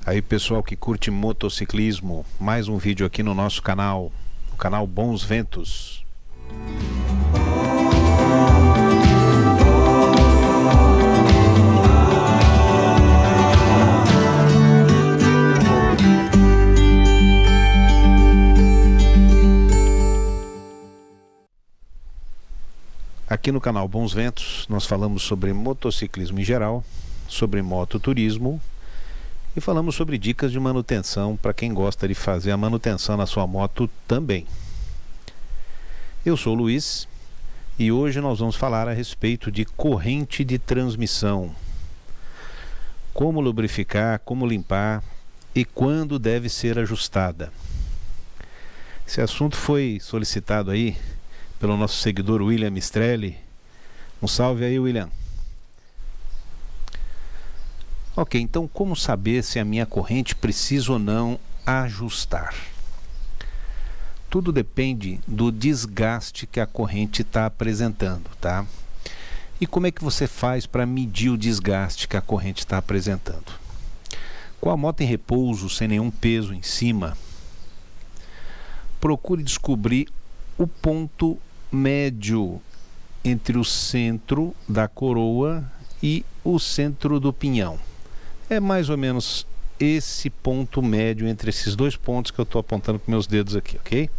Aí pessoal que curte motociclismo, mais um vídeo aqui no nosso canal, o canal Bons Ventos. Aqui no canal Bons Ventos nós falamos sobre motociclismo em geral, sobre mototurismo e falamos sobre dicas de manutenção para quem gosta de fazer a manutenção na sua moto também. Eu sou o Luiz e hoje nós vamos falar a respeito de corrente de transmissão. Como lubrificar, como limpar e quando deve ser ajustada. Esse assunto foi solicitado aí pelo nosso seguidor William Mistrelli. Um salve aí, William. Ok, então como saber se a minha corrente precisa ou não ajustar? Tudo depende do desgaste que a corrente está apresentando, tá? E como é que você faz para medir o desgaste que a corrente está apresentando? Com a moto em repouso, sem nenhum peso em cima, procure descobrir o ponto médio entre o centro da coroa e o centro do pinhão. É mais ou menos esse ponto médio entre esses dois pontos que eu estou apontando com meus dedos aqui, ok?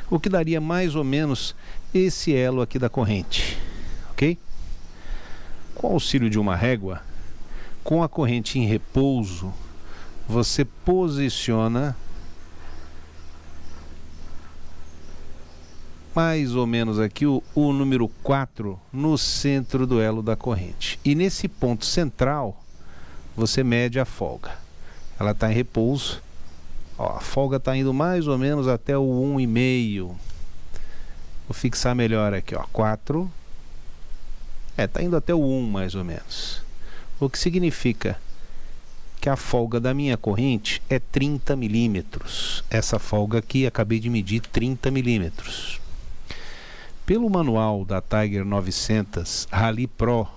O que daria mais ou menos esse elo aqui da corrente, ok? Com o auxílio de uma régua, com a corrente em repouso, você posiciona mais ou menos aqui o número 4 no centro do elo da corrente. E nesse ponto central, você mede a folga. Ela está em repouso. Ó, a folga está indo mais ou menos até o 1,5. Vou fixar melhor aqui, ó, 4. Está indo até o 1 mais ou menos. O que significa que a folga da minha corrente é 30 milímetros. Essa folga aqui, acabei de medir 30 milímetros. Pelo manual da Tiger 900 Rally Pro,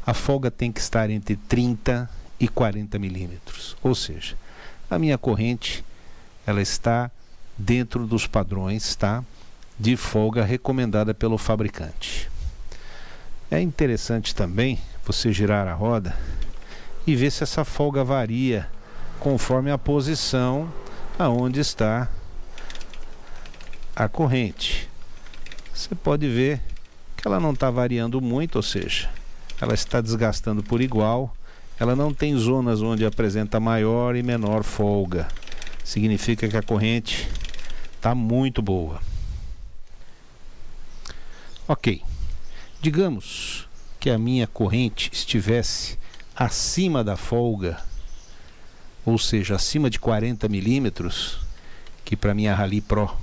a folga tem que estar entre 30 e 40 milímetros. Ou seja, a minha corrente ela está dentro dos padrões, tá, de folga recomendada pelo fabricante. É interessante também você girar a roda e ver se essa folga varia conforme a posição aonde está a corrente. Você pode ver que ela não está variando muito, ou seja, ela está desgastando por igual. Ela não tem zonas onde apresenta maior e menor folga. Significa que a corrente está muito boa. Ok, digamos que a minha corrente estivesse acima da folga, ou seja, acima de 40 milímetros, que para minha Rally Pro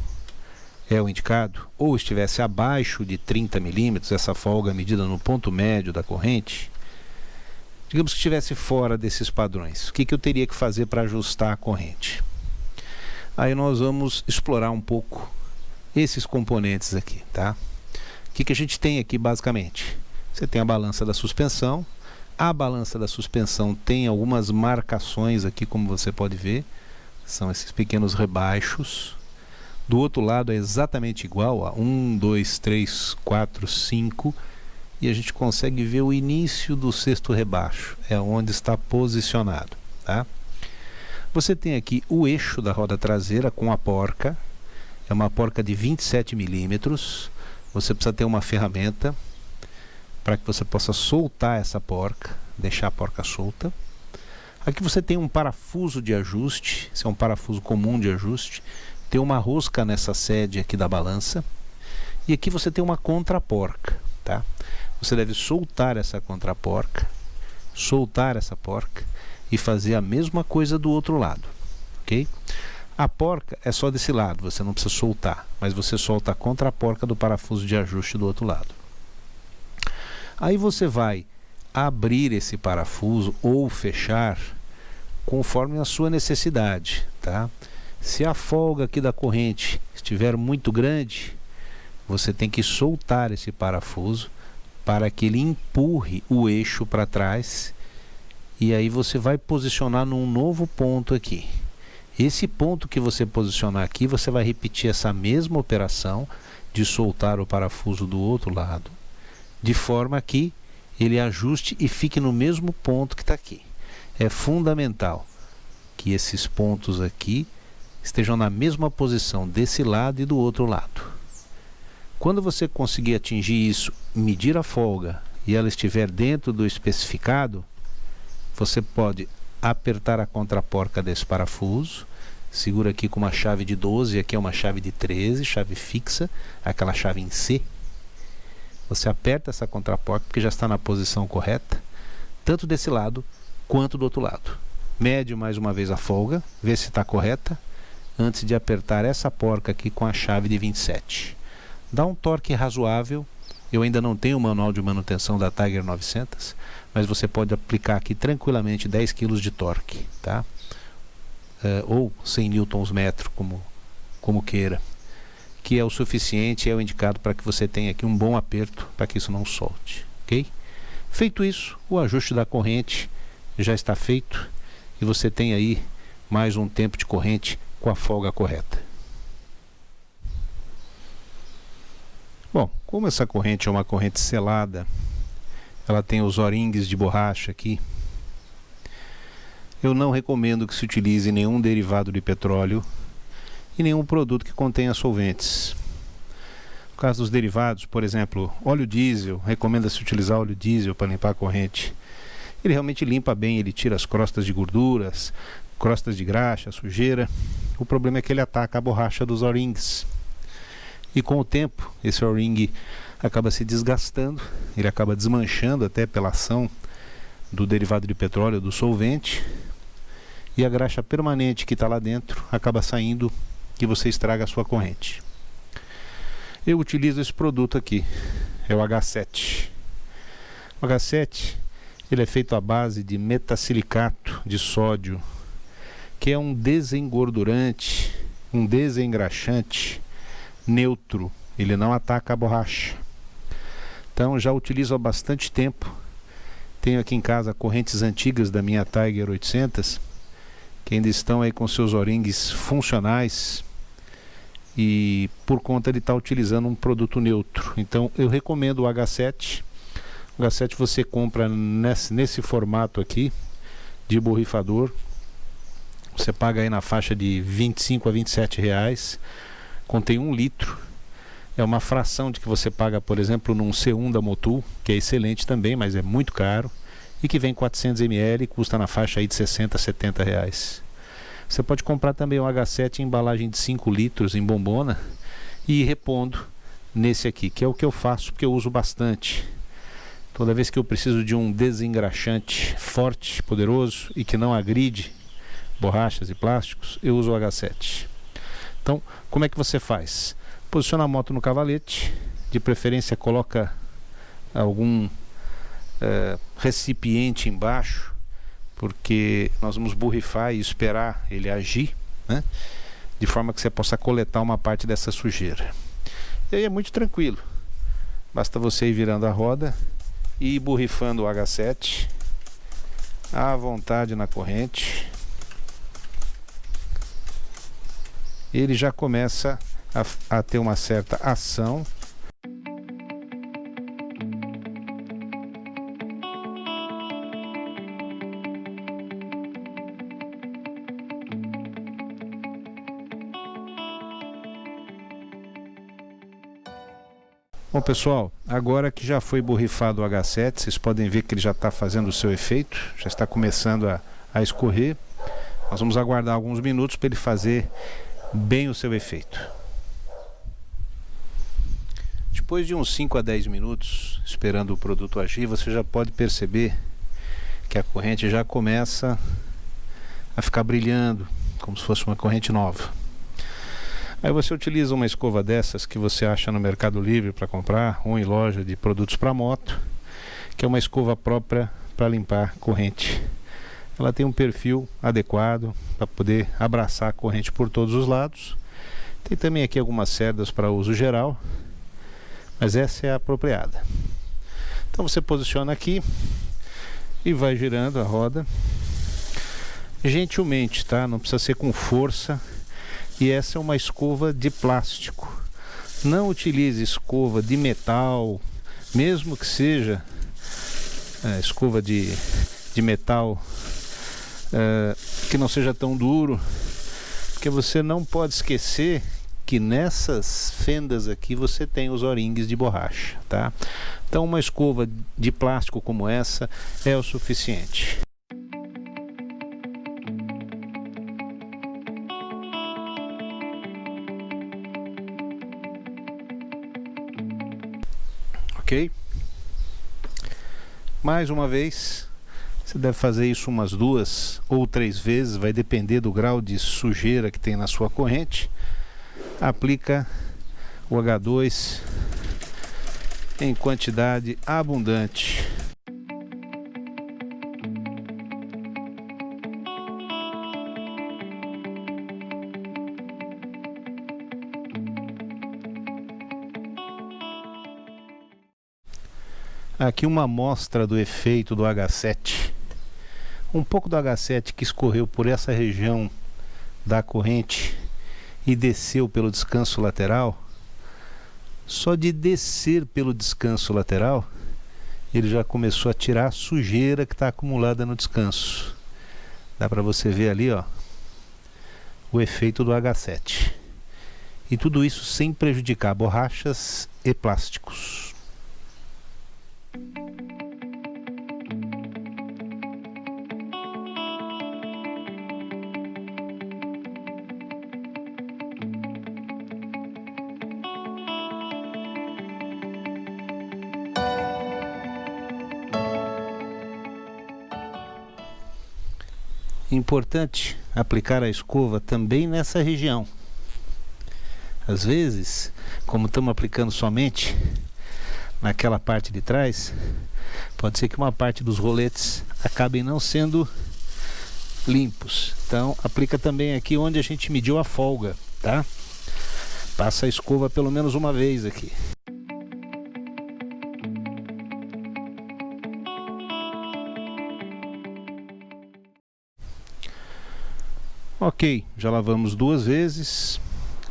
é o indicado, ou estivesse abaixo de 30 milímetros, essa folga medida no ponto médio da corrente, digamos que estivesse fora desses padrões, o que eu teria que fazer para ajustar a corrente? Aí nós vamos explorar um pouco esses componentes aqui, tá? O que a gente tem aqui basicamente? Você tem a balança da suspensão. A balança da suspensão tem algumas marcações aqui, como você pode ver. São esses pequenos rebaixos. Do outro lado é exatamente igual a 1, 2, 3, 4, 5. E a gente consegue ver o início do sexto rebaixo. É onde está posicionado, tá? Você tem aqui o eixo da roda traseira com a porca. É uma porca de 27 milímetros. Você precisa ter uma ferramenta para que você possa soltar essa porca, deixar a porca solta. Aqui você tem um parafuso de ajuste, esse é um parafuso comum de ajuste. Tem uma rosca nessa sede aqui da balança. E aqui você tem uma contraporca, tá? Você deve soltar essa contraporca, soltar essa porca e fazer a mesma coisa do outro lado, ok? A porca é só desse lado, você não precisa soltar, mas você solta a contraporca do parafuso de ajuste do outro lado. Aí você vai abrir esse parafuso ou fechar conforme a sua necessidade, tá? Se a folga aqui da corrente estiver muito grande, você tem que soltar esse parafuso para que ele empurre o eixo para trás E aí você vai posicionar num novo ponto aqui. Esse ponto que você posicionar aqui, você vai repetir essa mesma operação de soltar o parafuso do outro lado, de forma que ele ajuste e fique no mesmo ponto que está aqui. É fundamental que esses pontos aqui estejam na mesma posição desse lado e do outro lado. Quando você conseguir atingir isso, medir a folga e ela estiver dentro do especificado, você pode apertar a contraporca desse parafuso, segura aqui com uma chave de 12, aqui é uma chave de 13, chave fixa, aquela chave em C. Você aperta essa contraporca porque já está na posição correta, tanto desse lado quanto do outro lado. Mede mais uma vez a folga, vê se está correta, antes de apertar essa porca aqui com a chave de 27. Dá um torque razoável. Eu ainda não tenho o manual de manutenção da Tiger 900, mas você pode aplicar aqui tranquilamente 10 kg de torque, tá? Ou 100 Nm/metro, como queira, que é o suficiente, é o indicado para que você tenha aqui um bom aperto, para que isso não solte, ok? Feito isso, o ajuste da corrente já está feito e você tem aí mais um tempo de corrente com a folga correta. Bom, como essa corrente é uma corrente selada, ela tem os O-rings de borracha aqui, eu não recomendo que se utilize nenhum derivado de petróleo e nenhum produto que contenha solventes. No caso dos derivados, por exemplo, óleo diesel, recomenda-se utilizar óleo diesel para limpar a corrente. Ele realmente limpa bem, ele tira as crostas de gorduras, crostas de graxa, sujeira. O problema é que ele ataca a borracha dos O-rings. E com o tempo, esse O-ring acaba se desgastando, ele acaba desmanchando até pela ação do derivado de petróleo, do solvente. E a graxa permanente que está lá dentro acaba saindo e você estraga a sua corrente. Eu utilizo esse produto aqui, é o H7. O H7 ele é feito à base de metacilicato de sódio, que é um desengordurante, um desengraxante neutro, ele não ataca a borracha. Então já utilizo há bastante tempo. Tenho aqui em casa correntes antigas da minha Tiger 800, que ainda estão aí com seus O-rings funcionais e por conta de estar utilizando um produto neutro. Então eu recomendo o H7. O H7 você compra nesse formato aqui de borrifador. Você paga aí na faixa de 25 a 27 reais. Contém 1 litro. É uma fração de que você paga, por exemplo, num C1 da Motul, que é excelente também, mas é muito caro. E que vem 400 ml e custa na faixa aí de 60 a 70 reais. Você pode comprar também um H7 em embalagem de 5 litros em bombona e ir repondo nesse aqui, que é o que eu faço porque eu uso bastante. Toda vez que eu preciso de um desengraxante forte, poderoso e que não agride borrachas e plásticos, eu uso o H7. Então, como é que você faz? Posiciona a moto no cavalete, de preferência coloca algum recipiente embaixo, porque nós vamos borrifar e esperar ele agir, né? De forma que você possa coletar uma parte dessa sujeira. E aí é muito tranquilo, basta você ir virando a roda e ir borrifando o H7 à vontade na corrente. Ele já começa a ter uma certa ação. Bom pessoal, agora que já foi borrifado o H7, vocês podem ver que ele já está fazendo o seu efeito, já está começando a escorrer. Nós vamos aguardar alguns minutos para ele fazer bem o seu efeito. Depois de uns 5 a 10 minutos esperando o produto agir, você já pode perceber que a corrente já começa a ficar brilhando, como se fosse uma corrente nova. Aí você utiliza uma escova dessas que você acha no Mercado Livre para comprar, ou em loja de produtos para moto, que é uma escova própria para limpar corrente. Ela tem um perfil adequado para poder abraçar a corrente por todos os lados. Tem também aqui algumas cerdas para uso geral, mas essa é a apropriada. Então você posiciona aqui e vai girando a roda gentilmente, tá? Não precisa ser com força. E essa é uma escova de plástico. Não utilize escova de metal, mesmo que seja escova de metal que não seja tão duro, porque você não pode esquecer que nessas fendas aqui você tem os O-rings de borracha, tá? Então uma escova de plástico como essa é o suficiente. Ok? Mais uma vez, você deve fazer isso umas 2 ou 3 vezes, vai depender do grau de sujeira que tem na sua corrente. Aplica o H2 em quantidade abundante. Aqui uma amostra do efeito do H7. Um pouco do H7 que escorreu por essa região da corrente e desceu pelo descanso lateral. Só de descer pelo descanso lateral, ele já começou a tirar a sujeira que está acumulada no descanso. Dá para você ver ali, ó, o efeito do H7. E tudo isso sem prejudicar borrachas e plásticos. Importante aplicar a escova também nessa região. Às vezes, como estamos aplicando somente naquela parte de trás, pode ser que uma parte dos roletes acabem não sendo limpos. Então aplica também aqui onde a gente mediu a folga, tá? Passa a escova pelo menos uma vez aqui. Ok, já lavamos 2 vezes,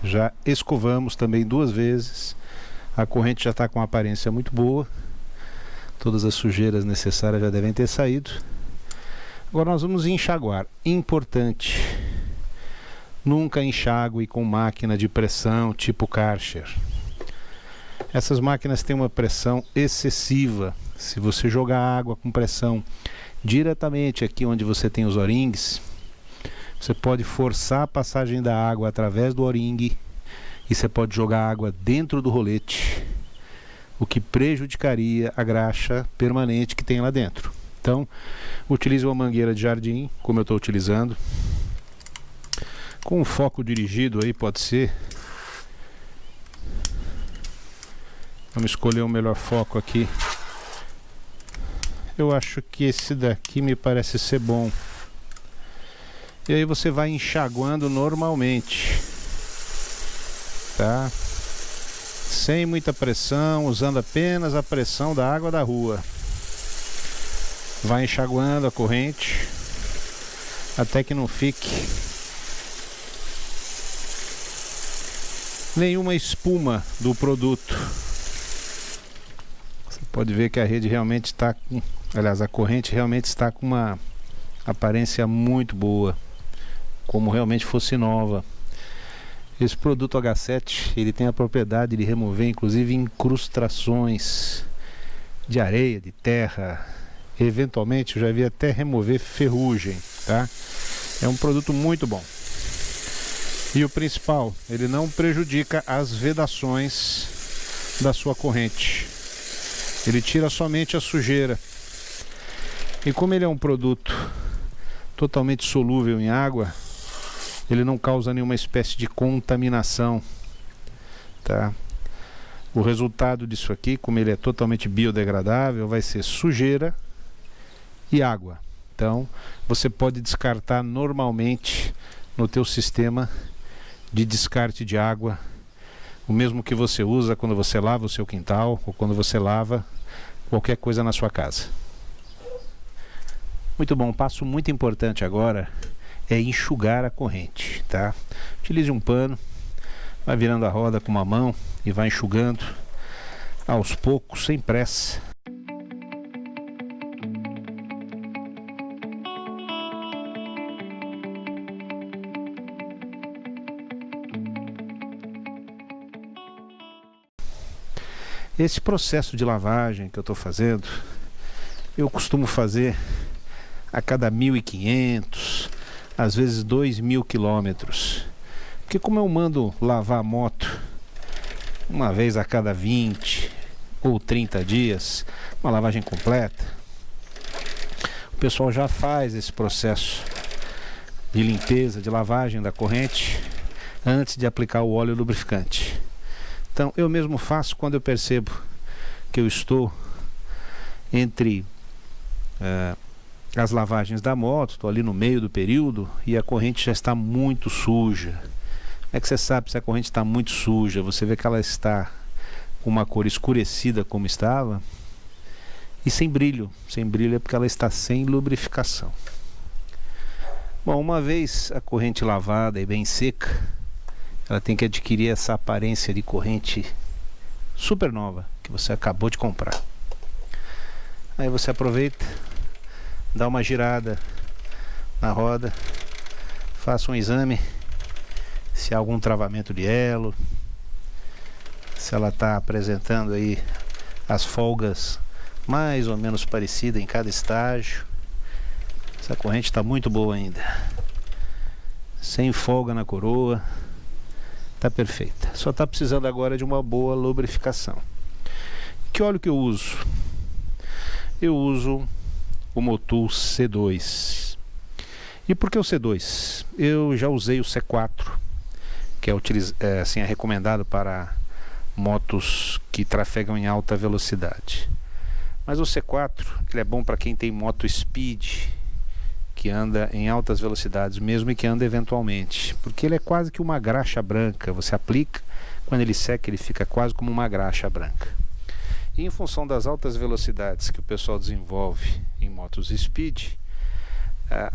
já escovamos também 2 vezes. A corrente já está com uma aparência muito boa. Todas as sujeiras necessárias já devem ter saído. Agora nós vamos enxaguar. Importante, nunca enxague com máquina de pressão tipo Karcher. Essas máquinas têm uma pressão excessiva. Se você jogar água com pressão diretamente aqui onde você tem os O-rings, você pode forçar a passagem da água através do O-ring e você pode jogar água dentro do rolete, o que prejudicaria a graxa permanente que tem lá dentro. Então, utilize uma mangueira de jardim, como eu estou utilizando, com um foco dirigido aí, pode ser. Vamos escolher o melhor foco aqui. Eu acho que esse daqui me parece ser bom. E aí você vai enxaguando normalmente, tá? Sem muita pressão, usando apenas a pressão da água da rua. Vai enxaguando a corrente até que não fique nenhuma espuma do produto. Você pode ver que a rede realmente está com, aliás, a corrente realmente está com uma aparência muito boa, como realmente fosse nova. Esse produto H7, ele tem a propriedade de remover inclusive incrustações de areia, de terra. Eventualmente eu já vi até remover ferrugem, tá? É um produto muito bom. E o principal, ele não prejudica as vedações da sua corrente. Ele tira somente a sujeira. E como ele é um produto totalmente solúvel em água, ele não causa nenhuma espécie de contaminação, tá? O resultado disso aqui, como ele é totalmente biodegradável, vai ser sujeira e água. Então, você pode descartar normalmente no teu sistema de descarte de água, o mesmo que você usa quando você lava o seu quintal ou quando você lava qualquer coisa na sua casa. Muito bom, um passo muito importante agora é enxugar a corrente, tá? Utilize um pano, vai virando a roda com uma mão e vai enxugando aos poucos, sem pressa. Esse processo de lavagem que eu estou fazendo, eu costumo fazer a cada 1.500, às vezes 2.000 quilômetros. Porque como eu mando lavar a moto uma vez a cada 20 ou 30 dias, uma lavagem completa, o pessoal já faz esse processo de limpeza, de lavagem da corrente antes de aplicar o óleo lubrificante. Então eu mesmo faço quando eu percebo que eu estou entre as lavagens da moto, estou ali no meio do período e a corrente já está muito suja. Como é que você sabe se a corrente está muito suja? Você vê que ela está com uma cor escurecida como estava e sem brilho. Sem brilho é porque ela está sem lubrificação. Bom, uma vez a corrente lavada e bem seca, ela tem que adquirir essa aparência de corrente super nova que você acabou de comprar. Aí você aproveita, dá uma girada na roda, faça um exame se há algum travamento de elo, se ela está apresentando aí as folgas mais ou menos parecidas em cada estágio. Essa corrente está muito boa ainda, sem folga na coroa. Tá perfeita, só está precisando agora de uma boa lubrificação. Que óleo que eu uso? Eu uso o Motul C2. E por que o C2? Eu já usei o C4, que é recomendado para motos que trafegam em alta velocidade. Mas o C4 ele é bom para quem tem moto speed, que anda em altas velocidades mesmo e que anda eventualmente, porque ele é quase que uma graxa branca. Você aplica, quando ele seca ele fica quase como uma graxa branca. E em função das altas velocidades que o pessoal desenvolve em motos speed,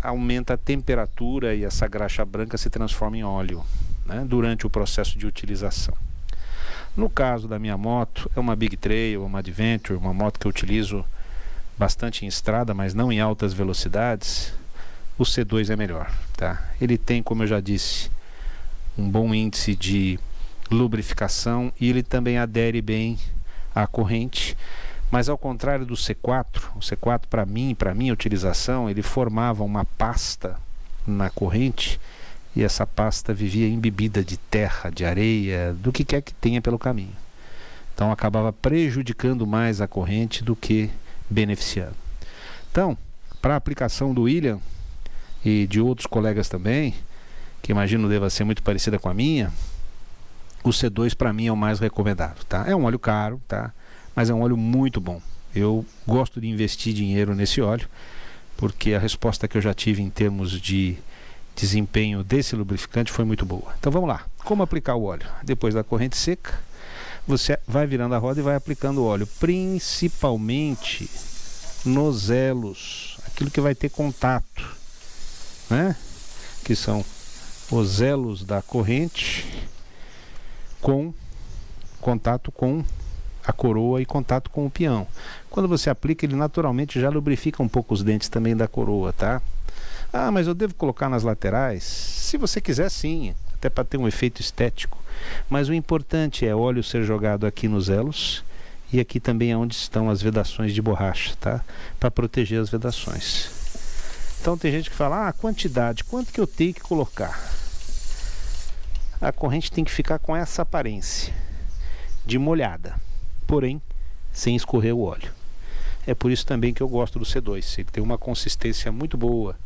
aumenta a temperatura e essa graxa branca se transforma em óleo, né, durante o processo de utilização. No caso da minha moto, é uma Big Trail, uma Adventure, uma moto que eu utilizo bastante em estrada, mas não em altas velocidades. O C2 é melhor, tá? Ele tem, como eu já disse, um bom índice de lubrificação e ele também adere bem à corrente, mas ao contrário do C4, o C4 para minha utilização, ele formava uma pasta na corrente e essa pasta vivia embebida de terra, de areia, do que quer que tenha pelo caminho. Então acabava prejudicando mais a corrente do que beneficiando. Então, para a aplicação do William e de outros colegas também, que imagino deva ser muito parecida com a minha, o C2 para mim é o mais recomendado, tá? É um óleo caro, tá? Mas é um óleo muito bom. Eu gosto de investir dinheiro nesse óleo, porque a resposta que eu já tive em termos de desempenho desse lubrificante foi muito boa. Então vamos lá, como aplicar o óleo? Depois da corrente seca, você vai virando a roda e vai aplicando o óleo, principalmente nos elos, aquilo que vai ter contato, né? Que são os elos da corrente com contato com a coroa e contato com o peão. Quando você aplica, ele naturalmente já lubrifica um pouco os dentes também da coroa, tá? Ah, mas eu devo colocar nas laterais? Se você quiser, sim, até para ter um efeito estético. Mas o importante é o óleo ser jogado aqui nos elos e aqui também é onde estão as vedações de borracha, tá? Para proteger as vedações. Então tem gente que fala, quantidade, quanto que eu tenho que colocar? A corrente tem que ficar com essa aparência de molhada, porém sem escorrer o óleo. É por isso também que eu gosto do C2, ele tem uma consistência muito boa,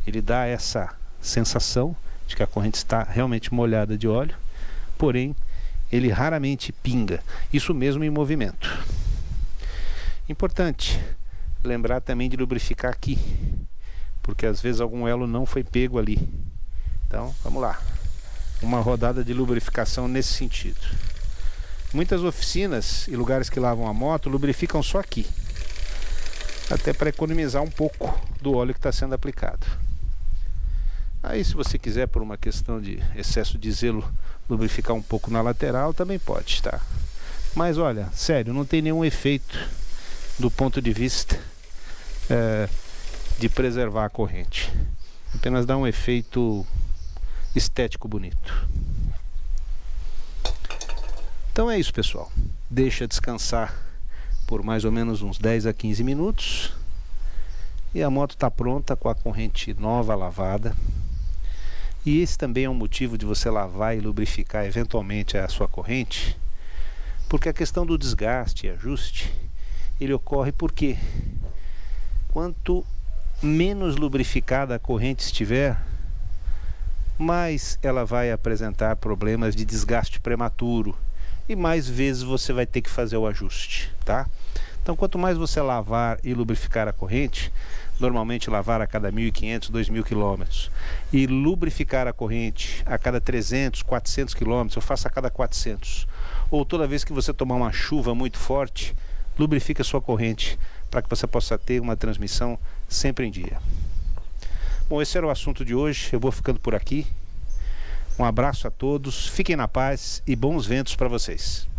ele dá essa sensação de que a corrente está realmente molhada de óleo, porém ele raramente pinga, isso mesmo em movimento. Importante lembrar também de lubrificar aqui, porque às vezes algum elo não foi pego ali. Então vamos lá, uma rodada de lubrificação nesse sentido. Muitas oficinas e lugares que lavam a moto lubrificam só aqui. até para economizar um pouco do óleo que está sendo aplicado. Aí, se você quiser, por uma questão de excesso de zelo, lubrificar um pouco na lateral, também pode, tá? Mas olha, sério, não tem nenhum efeito do ponto de vista de preservar a corrente. Apenas dá um efeito estético bonito. Então é isso, pessoal. Deixa descansar por mais ou menos uns 10 a 15 minutos. E a moto está pronta com a corrente nova lavada. E esse também é um motivo de você lavar e lubrificar eventualmente a sua corrente, porque a questão do desgaste e ajuste, ele ocorre porque quanto menos lubrificada a corrente estiver, mais ela vai apresentar problemas de desgaste prematuro e mais vezes você vai ter que fazer o ajuste, tá? Então, quanto mais você lavar e lubrificar a corrente, normalmente lavar a cada 1.500, 2.000 quilômetros, e lubrificar a corrente a cada 300, 400 quilômetros, eu faço a cada 400. Ou toda vez que você tomar uma chuva muito forte, lubrifique a sua corrente para que você possa ter uma transmissão sempre em dia. Bom, esse era o assunto de hoje, eu vou ficando por aqui. Um abraço a todos, fiquem na paz e bons ventos para vocês.